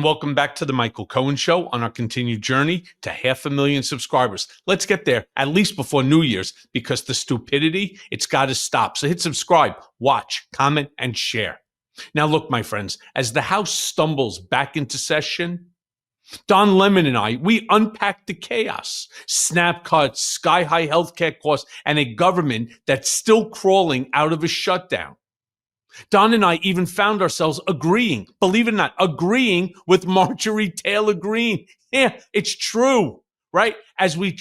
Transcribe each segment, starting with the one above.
and welcome back to the Michael Cohen Show on our continued journey to 500,000 subscribers. Let's get there at least before New Year's, because the stupidity, it's got to stop. So hit subscribe, watch, comment, and share. Now look, my friends, as the House stumbles back into session, Don Lemon and I, we unpacked the chaos, snap cuts, sky-high healthcare costs, and a government that's still crawling out of a shutdown. Don and I even found ourselves agreeing, believe it or not, agreeing with Marjorie Taylor Greene. Yeah, it's true, right? As we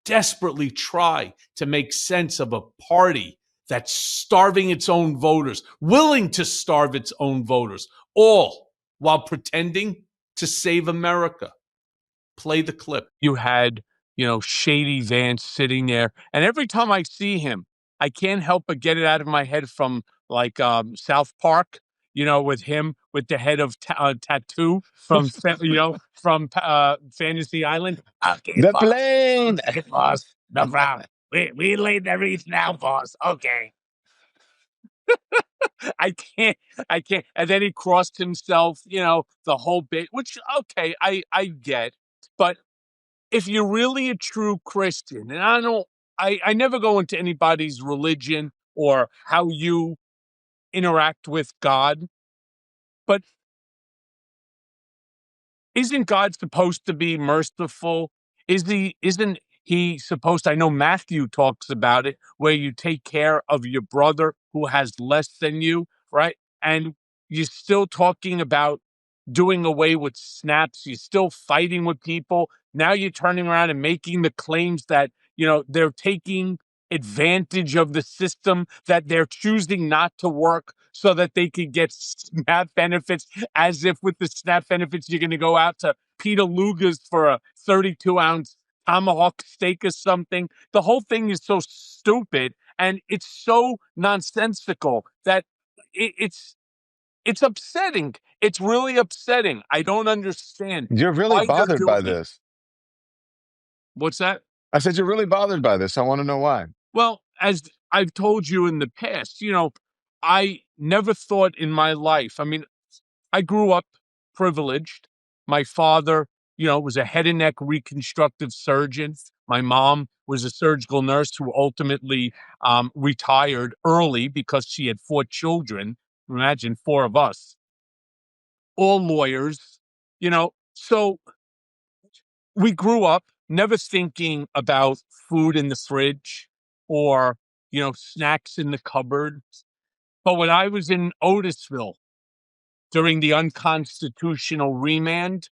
desperately try to make sense of a party that's starving its own voters, willing to starve its own voters, all while pretending to save America. Play the clip. You had, Shady Vance sitting there. And every time I see him, I can't help but get it out of my head from South Park, with him with the head of tattoo from, from Fantasy Island. Okay, the boss. Plane. Okay, boss. No problem. We laid the wreath now, boss. Okay. I can't. And then he crossed himself, the whole bit, which, okay, I get. But if you're really a true Christian, and I never go into anybody's religion or how you interact with God, but isn't God supposed to be merciful? Isn't he supposed to, I know Matthew talks about it, where you take care of your brother who has less than you, right? And you're still talking about doing away with snaps. You're still fighting with people. Now you're turning around and making the claims that, they're taking advantage of the system, that they're choosing not to work so that they could get SNAP benefits, as if with the SNAP benefits, you're going to go out to Peter Luger's for a 32-ounce tomahawk steak or something. The whole thing is so stupid, and it's so nonsensical that it's upsetting. It's really upsetting. I don't understand. You're really bothered by this. What's that? I said, you're really bothered by this. I want to know why. Well, as I've told you in the past, I never thought in my life, I grew up privileged. My father, was a head and neck reconstructive surgeon. My mom was a surgical nurse who ultimately retired early because she had 4 children. Imagine 4 of us, all lawyers, so we grew up never thinking about food in the fridge or, snacks in the cupboard. But when I was in Otisville during the unconstitutional remand,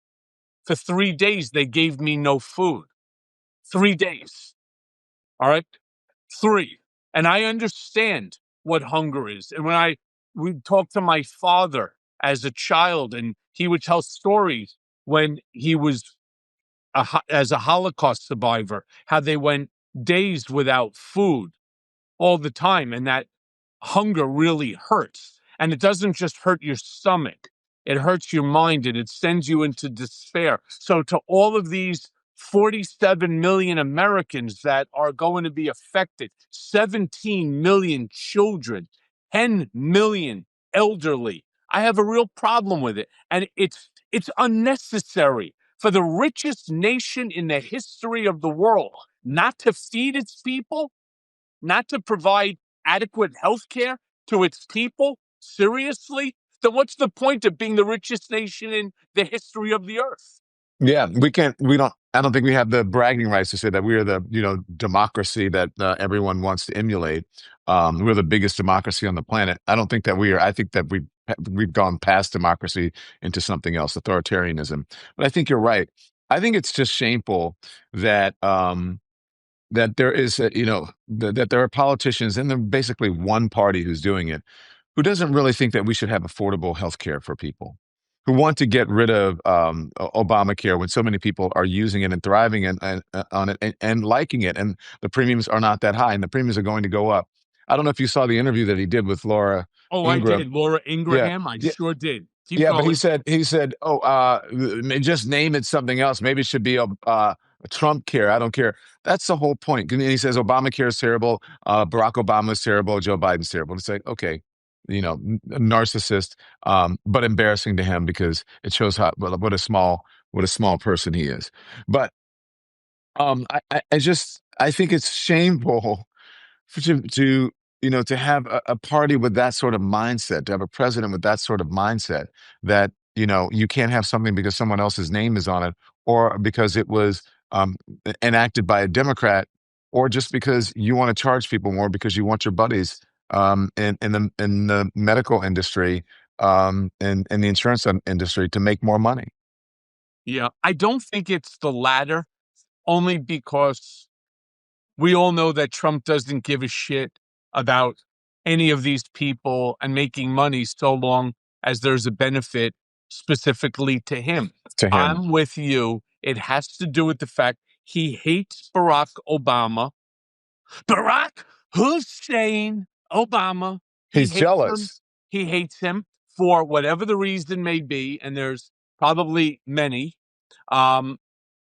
for 3 days, they gave me no food. 3 days. All right. 3. And I understand what hunger is. And when we talked to my father as a child, and he would tell stories when he was as a Holocaust survivor, how they went days without food all the time. And that hunger really hurts. And it doesn't just hurt your stomach. It hurts your mind, and it sends you into despair. So to all of these 47 million Americans that are going to be affected, 17 million children, 10 million elderly, I have a real problem with it. And it's unnecessary for the richest nation in the history of the world not to feed its people, not to provide adequate health care to its people. Seriously? Then what's the point of being the richest nation in the history of the earth? Yeah, I don't think we have the bragging rights to say that we are the, democracy that everyone wants to emulate. We're the biggest democracy on the planet. I don't think that we are. I think that we've gone past democracy into something else, authoritarianism. But I think you're right. I think it's just shameful that that there is, that there are politicians, and they're basically one party who's doing it, who doesn't really think that we should have affordable health care for people, who want to get rid of Obamacare when so many people are using it and thriving on it and liking it, and the premiums are not that high, and the premiums are going to go up. I don't know if you saw the interview that he did with Laura Ingraham. I did. Laura Ingraham? Yeah. Sure did. Keep Yeah, going. but he said, just name it something else. Maybe it should be a Trump care. I don't care. That's the whole point. And he says Obamacare is terrible. Barack Obama is terrible. Joe Biden's terrible. It's like, okay, narcissist, but embarrassing to him because it shows what a small person he is. But I think it's shameful to have a party with that sort of mindset, to have a president with that sort of mindset that, you can't have something because someone else's name is on it, or because it was enacted by a Democrat, or just because you want to charge people more because you want your buddies in the medical industry, and the insurance industry to make more money. Yeah, I don't think it's the latter, only because we all know that Trump doesn't give a shit about any of these people and making money so long as there's a benefit specifically to him. To him. I'm with you. It has to do with the fact he hates Barack Obama. Barack Hussein Obama. He He's hates him. jealous. He hates him for whatever the reason may be, and there's probably many. Um,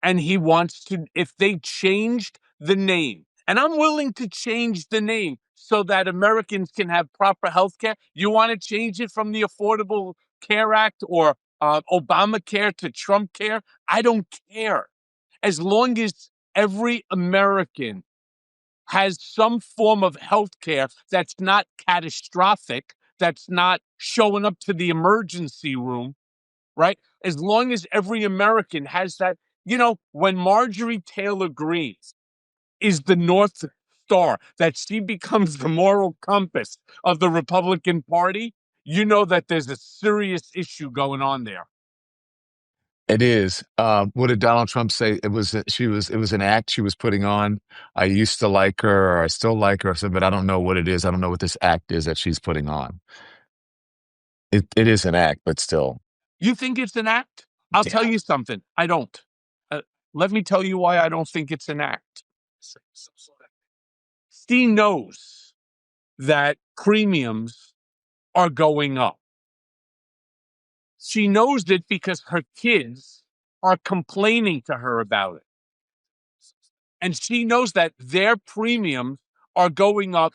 and he wants to, if they changed the name, and I'm willing to change the name so that Americans can have proper health care. You want to change it from the Affordable Care Act or Obamacare to Trump Care? I don't care. As long as every American has some form of health care that's not catastrophic, that's not showing up to the emergency room, right? As long as every American has that, when Marjorie Taylor Greene is the North Star, that she becomes the moral compass of the Republican Party, you know that there's a serious issue going on there. It is. What did Donald Trump say? It was an act she was putting on. I used to like her, or I still like her. I said, but I don't know what it is. I don't know what this act is that she's putting on. It is an act, but still. You think it's an act? I'll tell Yeah. you something. I don't. Let me tell you why I don't think it's an act. She knows that premiums are going up. She knows it because her kids are complaining to her about it. And she knows that their premiums are going up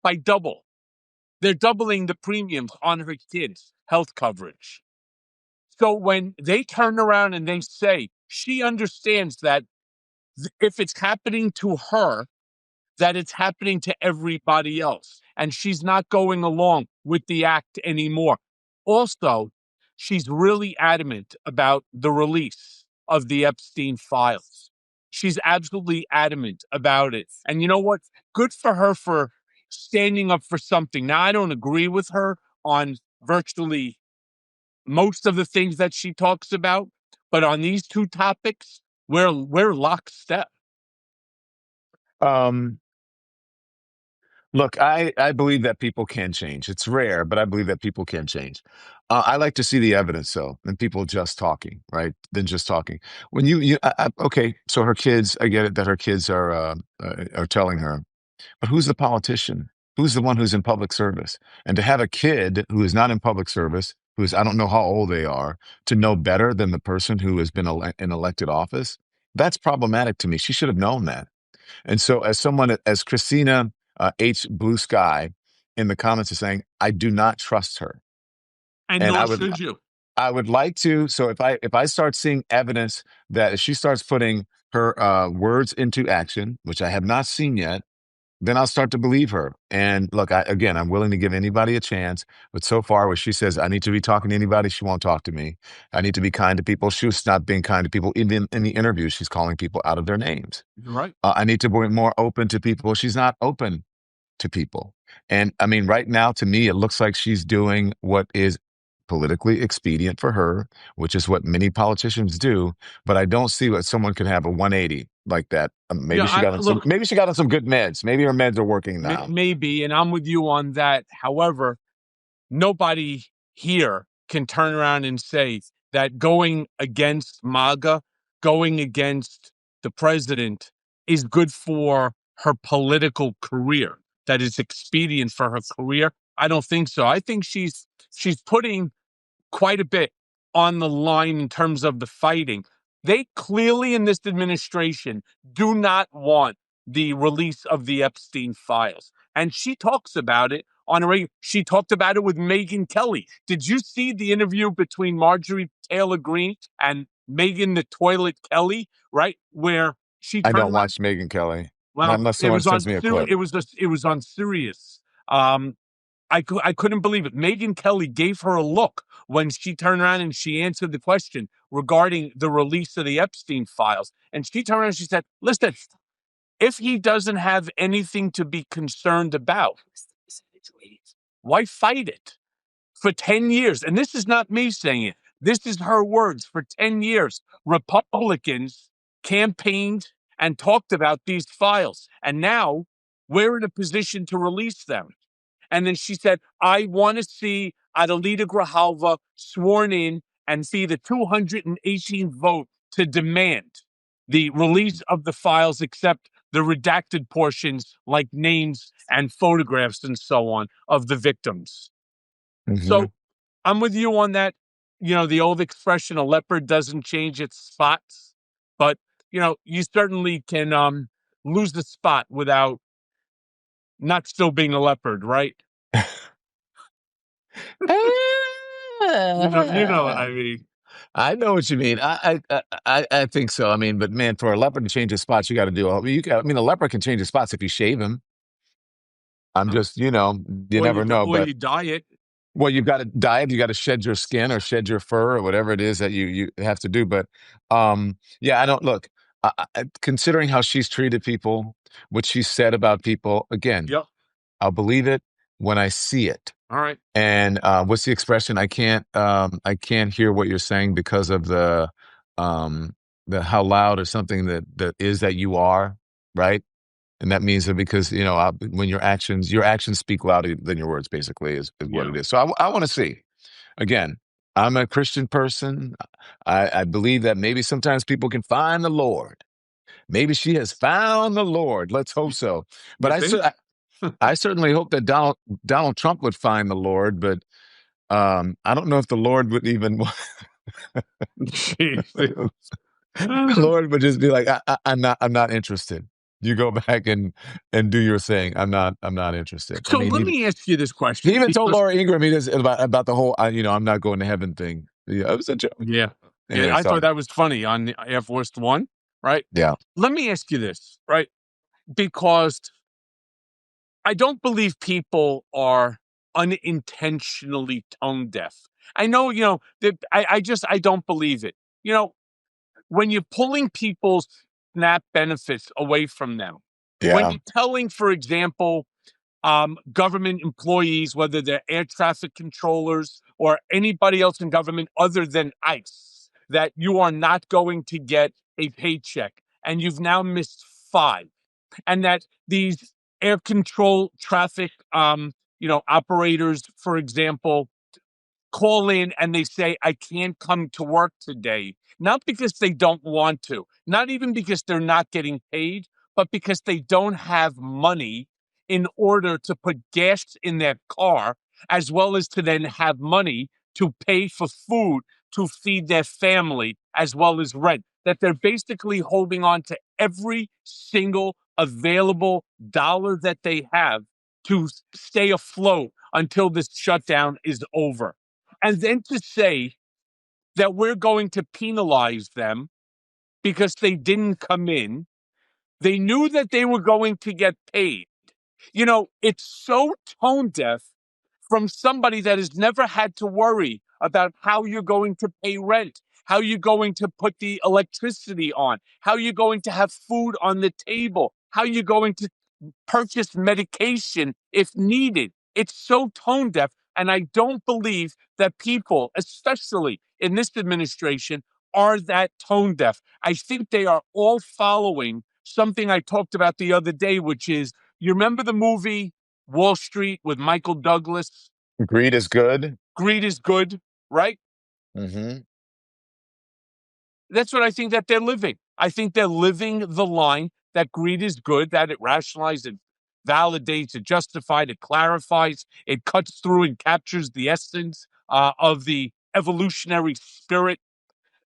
by double. They're doubling the premiums on her kids' health coverage. So when they turn around and they say, she understands that if it's happening to her, that it's happening to everybody else. And she's not going along with the act anymore. Also, she's really adamant about the release of the Epstein files. She's absolutely adamant about it. And you know what? Good for her for standing up for something. Now, I don't agree with her on virtually most of the things that she talks about, but on these two topics, we're lockstep. Um, Look, I believe that people can change. It's rare, but I believe that people can change. I like to see the evidence, though, and people just talking, right? Than just talking. When okay, so her kids, I get it that her kids are telling her, but who's the politician? Who's the one who's in public service? And to have a kid who is not in public service, who's, I don't know how old they are, to know better than the person who has been in elected office, that's problematic to me. She should have known that. And so, as Christina H. Blue Sky in the comments is saying, I do not trust her. And And nor should you. I would like to. So if I start seeing evidence that if she starts putting her words into action, which I have not seen yet, then I'll start to believe her. And look, I'm willing to give anybody a chance. But so far, where she says, I need to be talking to anybody, she won't talk to me. I need to be kind to people. She's not being kind to people. Even in the interview, she's calling people out of their names. You're right. I need to be more open to people. She's not open to people. And I mean, right now, to me, it looks like she's doing what is politically expedient for her, which is what many politicians do. But I don't see what someone could have a 180 like that. Maybe Yeah, she got on some. look, Maybe she got on some good meds. Maybe her meds are working now. maybe, and I'm with you on that. However, nobody here can turn around and say that going against MAGA, going against the president is good for her political career, that is expedient for her career. I don't think so. I think she's putting quite a bit on the line in terms of the fighting. They clearly in this administration do not want the release of the Epstein files. And she talks about it on a radio. She talked about it with Megyn Kelly. Did you see the interview between Marjorie Taylor Greene and Megyn the Toilet Kelly, right? Where she I turned don't around. watch Megyn Kelly. Not Well, unless it someone was on sends me a clip. it was on Sirius. I couldn't believe it. Megyn Kelly gave her a look when she turned around and she answered the question regarding the release of the Epstein files. And she turned around and she said, listen, if he doesn't have anything to be concerned about, why fight it? For 10 years, and this is not me saying it, this is her words, for 10 years, Republicans campaigned and talked about these files. And now we're in a position to release them. And then she said, I want to see Adelita Grijalva sworn in and see the 218 vote to demand the release of the files, except the redacted portions like names and photographs and so on of the victims. Mhm. So I'm with you on that. You know, the old expression, a leopard doesn't change its spots, but you certainly can lose the spot without not still being a leopard, right? You know what I mean. I know what you mean. I think so. I mean, but man, for a leopard to change his spots, you got to do. I mean, a leopard can change his spots if you shave him. I'm just, you never know. Or But you dye it. well, you've got to diet. You got to shed your skin or shed your fur or whatever it is that you have to do. But yeah, I don't look. Considering how she's treated people, what she said about people, again, Yep. I'll believe it when I see it. All right. And what's the expression? I can't hear what you're saying because of the how loud or something that is that you are, right? And that means that because when your actions speak louder than your words, basically is what it is. So I want to see. Again, I'm a Christian person. I believe that maybe sometimes people can find the Lord. Maybe she has found the Lord. Let's hope so. But I certainly hope that Donald Trump would find the Lord, but I don't know if the Lord would even. The Lord would just be like, I'm not interested. You go back and do your thing. I'm not interested. So I mean, let me ask you this question. he even told because- Laura Ingraham about the whole, I'm not going to heaven thing. Yeah, it was a joke. Yeah. Anyway, I so, thought that was funny on the Air Force One, right? yeah. Let me ask you this, right? Because I don't believe people are unintentionally tone deaf. I know, that I don't believe it. When you're pulling people's SNAP benefits away from them, when Yeah. you're telling, for example, government employees, whether they're air traffic controllers or anybody else in government other than ICE, that you are not going to get a paycheck and you've now missed 5, and that these air control traffic, operators, for example, call in and they say, I can't come to work today, not because they don't want to, not even because they're not getting paid, but because they don't have money in order to put gas in their car, as well as to then have money to pay for food to feed their family, as well as rent. That they're basically holding on to every single available dollar that they have to stay afloat until this shutdown is over. And then to say that we're going to penalize them because they didn't come in, they knew that they were going to get paid. It's so tone deaf from somebody that has never had to worry about how you're going to pay rent, how you're going to put the electricity on, how you're going to have food on the table, how you're going to purchase medication if needed. It's so tone deaf. And I don't believe that people, especially in this administration, are that tone deaf. I think they are all following something I talked about the other day, which is, you remember the movie Wall Street with Michael Douglas? Greed is good. Greed is good, right? Mm-hmm. That's what I think that they're living. I think they're living the line that greed is good, that it rationalizes, it validates, it justifies, it clarifies, it cuts through and captures the essence of the evolutionary spirit.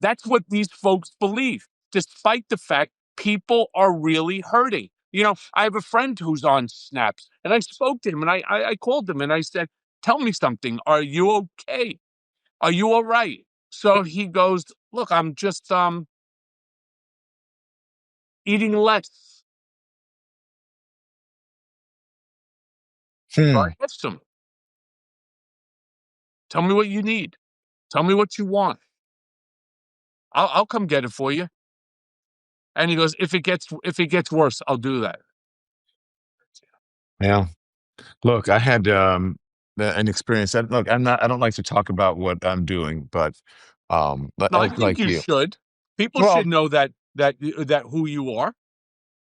That's what these folks believe, despite the fact people are really hurting. I have a friend who's on Snaps, and I spoke to him, and I called him, and I said, "Tell me something. Are you okay? Are you all right?" So he goes, "Look, I'm just eating less." So Hmm. I asked him, "Tell me what you need. Tell me what you want. I'll come get it for you." And he goes, "If it gets worse, I'll do that." Yeah. Look, I had an experience. Look, I don't like to talk about what I'm doing, but No, I think like you you. should. People Well, should know that who you are.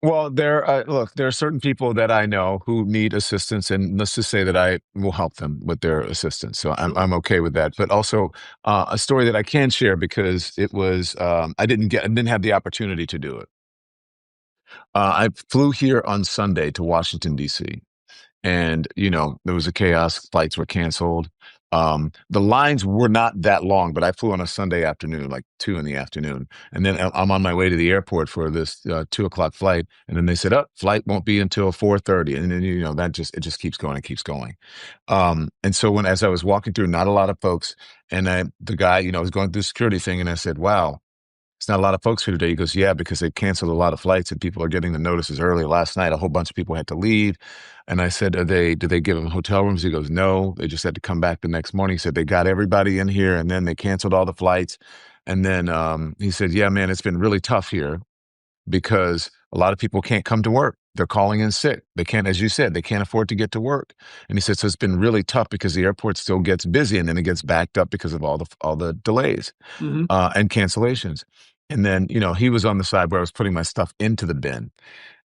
well, there are certain people that I know who need assistance, and let's just say that I will help them with their assistance. So Sure. I'm okay with that. But also a story that I can share because it was I didn't have the opportunity to do it. I flew here on Sunday to Washington D.C. and there was a chaos. Flights were canceled. The lines were not that long, but I flew on a Sunday afternoon, like 2 in the afternoon, and then I'm on my way to the airport for this 2 o'clock flight, and then they said, "Oh, flight won't be until 4:30," and then that just keeps going and keeps going. And so as I was walking through, not a lot of folks, and the guy was going through the security thing, and I said, "Wow, it's not a lot of folks here today." He goes, "Yeah, because they canceled a lot of flights and people are getting the notices early. Last night, a whole bunch of people had to leave." And I said, did they give them hotel rooms?" He goes, "No, they just had to come back the next morning." He said, "They got everybody in here and then they canceled all the flights." And then he said, "Yeah, man, it's been really tough here because a lot of people can't come to work. They're calling in sick. They can't, as you said, they can't afford to get to work." And he said, "So it's been really tough because the airport still gets busy and then it gets backed up because of all the delays Hmm. and cancellations." And then, he was on the side where I was putting my stuff into the bin.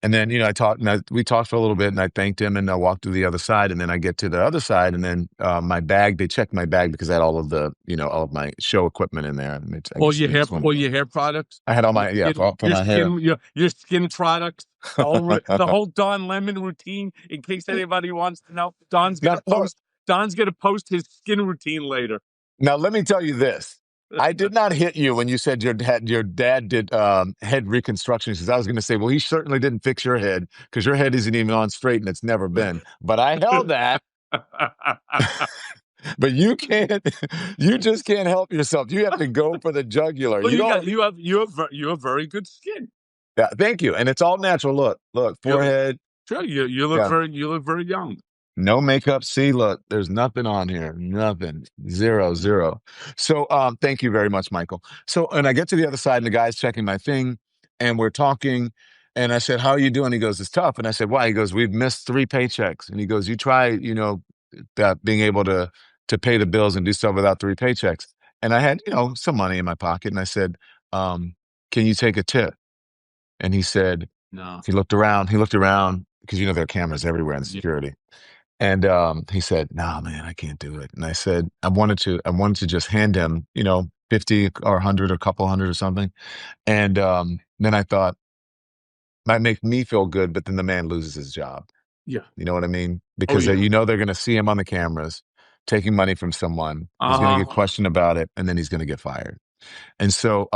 And then, we talked for a little bit and I thanked him and I walked to the other side. And then I get to the other side and then my bag, they checked my bag because I had all of all of my show equipment in there. And I guess they just All your hair products, I had all your my, yeah, skin, for my hair. your skin products, the whole Don Lemon routine. In case anybody wants to know, Now, look, Don's gonna post his skin routine later. now let me tell you this. I did not hit you when you said your dad did head reconstructions because I was going to say, well, he certainly didn't fix your head because your head isn't even on straight and it's never been. But I held that. But you can't. You just can't help yourself. You have to go for the jugular. Well, You don't. you have very good skin. Yeah, thank you. And it's all natural. Look, You forehead. sure Yeah, you look very young. no makeup. See, look, there's nothing on here. Nothing. Zero, zero. So, thank you very much, Michael. So, and I get to the other side, and the guy's checking my thing, and we're talking. And I said, "How are you doing?" He goes, "It's tough." And I said, "Why?" He goes, "We've missed 3 paychecks." And he goes, "You try, that being able to pay the bills and do stuff without 3 paychecks." And I had, some money in my pocket, and I said, "Can you take a tip?" And he said, No. he looked around because there are cameras everywhere in Yeah. security. And he said, "No, man, I can't do it." And I said, I wanted to just hand him, 50 or 100 or a couple hundred or something. And then I thought, might make me feel good, but then the man loses his job. Yeah. You know what I mean? Oh Because yeah. they're going to see him on the cameras taking money from someone. He's going to get Uh-huh. questioned about it, and then he's going to get fired. And so,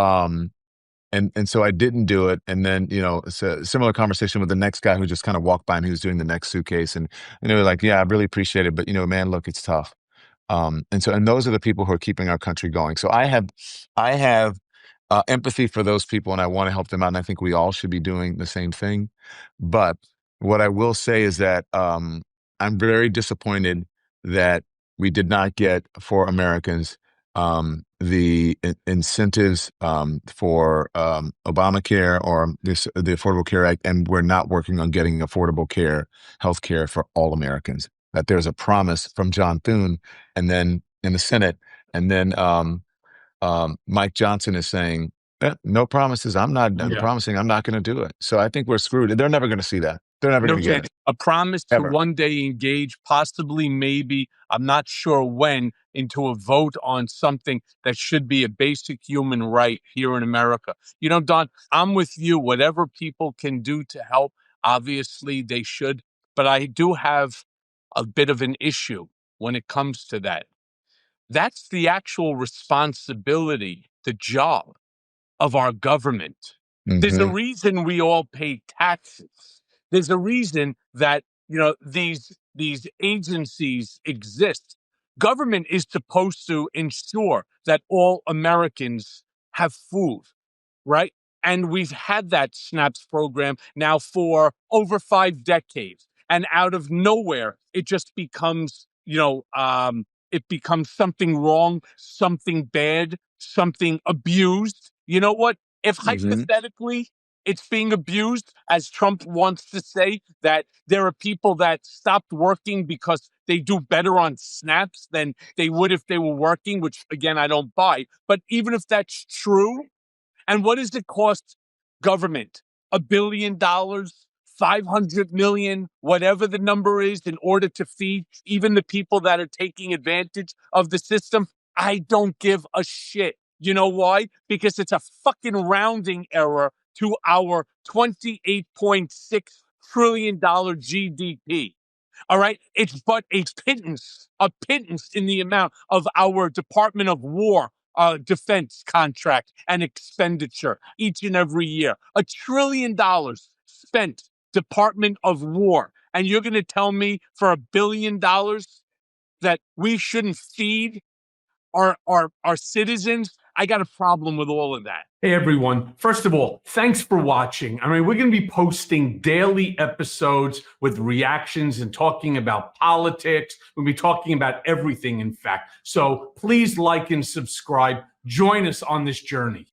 and so I didn't do it. And then, it's a similar conversation with the next guy who just kind of walked by and he was doing the next suitcase. And they were like, "Yeah, I really appreciate it. But, man, look, it's tough." And those are the people who are keeping our country going. So I have empathy for those people and I want to help them out. And I think we all should be doing the same thing. But what I will say is that I'm very disappointed that we did not get for Americans the incentives for Obamacare or the Affordable Care Act, and we're not working on getting affordable health care for all Americans. That there's a promise from John Thune, and then in the Senate, and then Mike Johnson is saying, "No promises. I'm Yeah. promising I'm not going to do it." So I think we're screwed. They're never going to see that. They're never No going to get chance. it A promise to ever. one day engage, possibly, maybe, I'm not sure when, into a vote on something that should be a basic human right here in America. Don, I'm with you. Whatever people can do to help, obviously they should. But I do have a bit of an issue when it comes to that. That's the actual responsibility, the job of our government. There's a Hmm. reason we all pay taxes. There's a reason that, these agencies exist. Government is supposed to ensure that all Americans have food, right? And we've had that SNAPS program now for over 5 decades. And out of nowhere, it just becomes, it becomes something wrong, something bad, something abused. You know what? If hypothetically it's being abused, as Trump wants to say, that there are people that stopped working because they do better on snaps than they would if they were working, which again, I don't buy. But even if that's true, and what does it cost government? $1 billion, 500 million, whatever the number is, in order to feed even the people that are taking advantage of the system? I don't give a shit. You know why? Because it's a fucking rounding error to our $28.6 trillion GDP. All right. It's but a pittance in the amount of our Department of War defense contract and expenditure each and every year. $1 trillion spent Department of War. And you're going to tell me for $1 billion that we shouldn't feed our citizens? I got a problem with all of that. Hey, everyone. First of all, thanks for watching. I mean, we're going to be posting daily episodes with reactions and talking about politics. We'll be talking about everything, in fact. So please like and subscribe. Join us on this journey.